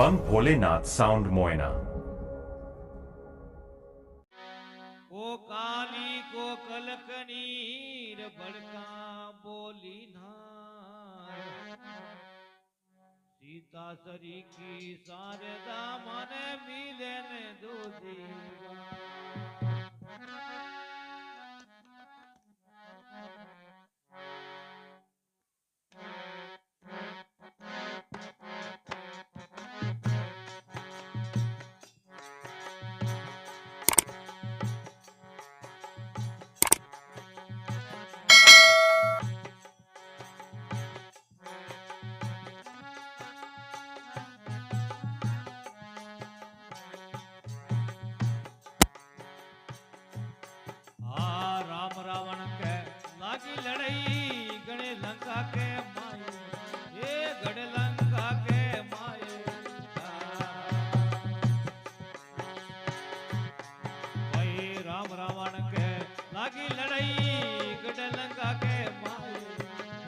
बम Bholenath sound Moyna. को काली को कलकनीर बड़का बोली नार सीता सरी की शारदा मन मिले ने दूधी राम रावण के लागी लड़ाई गणे लंका के माए ये गढ़ लंका के माए भाई राम रावण के लागी लड़ाई गढ़ लंका के माए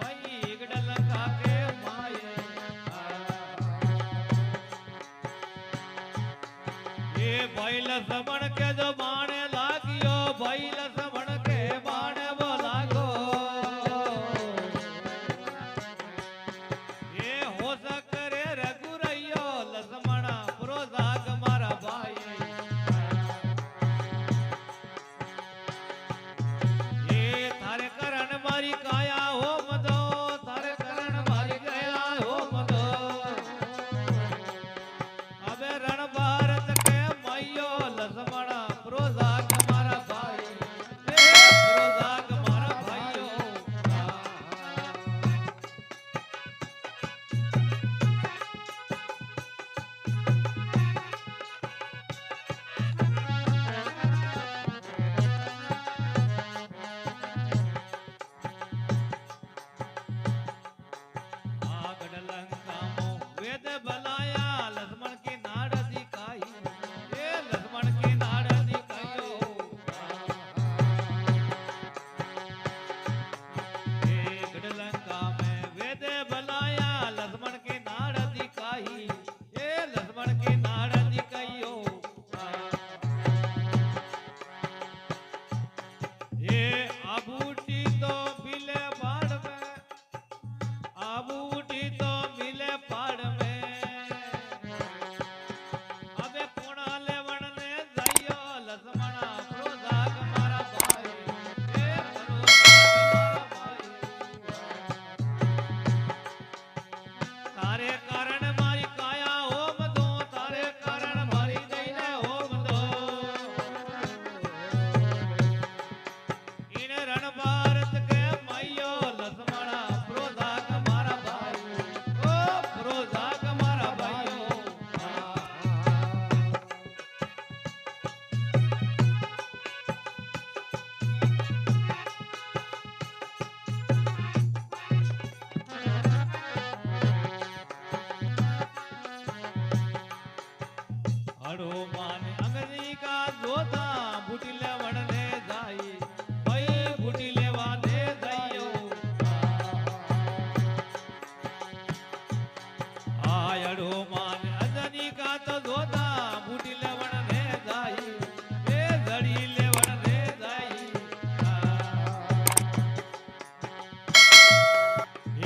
भाई गढ़ लंका के माए ये भाई लक्ष्मण के जो बाणे लागियो भाई लक्ष्मण के बाणे वो लागो ये हो सकरे रघुरैयो लक्ष्मण प्रोजाग मारा भाई ये थारे करण मारी काया हो मदो थारे करण मारी गया हो मदो अबे रण भारत के मैयो लक्ष्मण प्रोजाग मारा भाई प्रोजाग मारा भाइयो आगड़ लंका मो वेद बलाया लक्ष्मण की नाड़ दिखाई ये लक्ष्मण की नाड़ दिखाइयो ये गढ़ लंका में वेद बलाया लक्ष्मण की नाड़ दिखाई ये लक्ष्मण की नाड़ दिखाइयो ये आबूटी तो मिले बाढ़ में आबूटी तो मिले पहाड़ में अबे कोणा लेवण ने जाइयो लक्ष्मण प्रोजाग मारा भाई ए प्रोजाग मारा भाई तारे कारण मारी काया होम दो तारे कारण मारी दईने होम दो इन रण भारत के मैयो लक्ष्मण प्रोजाग मारा भाई ओ प्रोजाग मारा भाइयो हड़ो मान अंग्रेजी का जोधा बूटी लेवण ने जाई भाई बूटी लेवा ने जाइयो आयड़ो मान अंजनी का तो जोधा बूटी लेवण ने जाई ए जड़ी लेवण ने जाई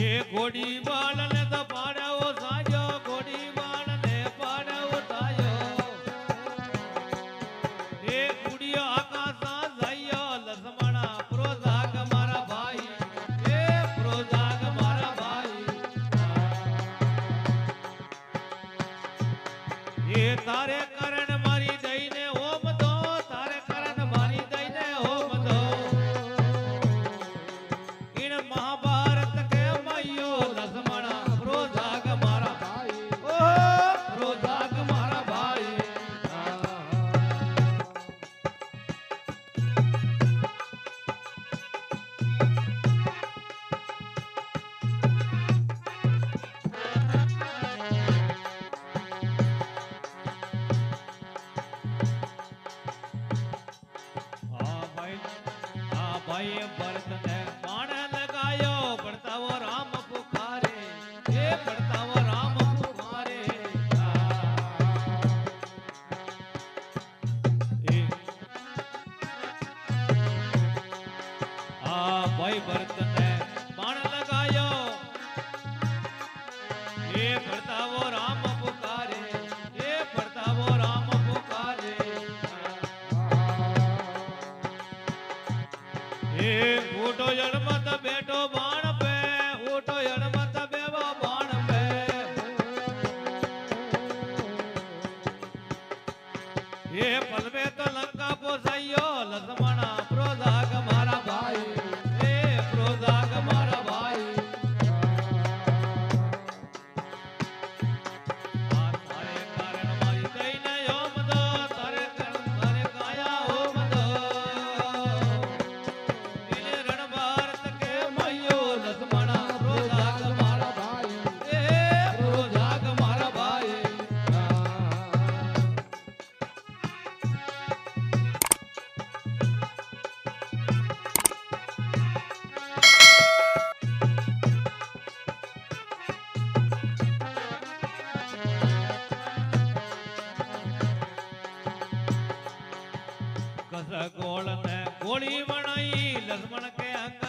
ये घोड़ी बाल ने तो पाड़ा वो साजो घोड़ी बाल ने पाड़ा वो साजो ये कुड़ियो आकाशा जाइयो लक्ष्मण प्रोजाग मारा भाई ए प्रोजाग मारा भाई ये तारे करण मारी दईने ओम दो तारे करण मारी दईने ओम दो इन महाभारत के मैयो लक्ष्मण प्रोजाग मारा भाई ओ प्रोजाग मारा भाई भाई भरत ने बाण लगायो बढ़ता वो राम पुकारे ये बढ़ता वो राम पुकारे ભાઈ ભરત ને બાણ લગાયો એ ભરતાવો રામ પુકારે એ ભરતાવો રામ પુકારે એ ઊટો જળમત બેઠો બાણ પે ઊટો જળમત બેવો બાણ પે એ પલવે તો લંકા પોસાયો લક્ષ્મણ પ્રોધાગ મારા ભાઈ એ પ્રોધાગ મારા ભાઈ આ તારે કારણ મારી દઈને ઓમ દો તારે કારણ તારે કાયા ઓમ દો એને રણ ભારત કે મયો લક્ષ્મણ પ્રોધાગ મારા ભાઈ એ પ્રોધાગ મારા ભાઈ કસ ગોળ ને ગોળી વણાઈ લક્ષ્મણ કે અંગ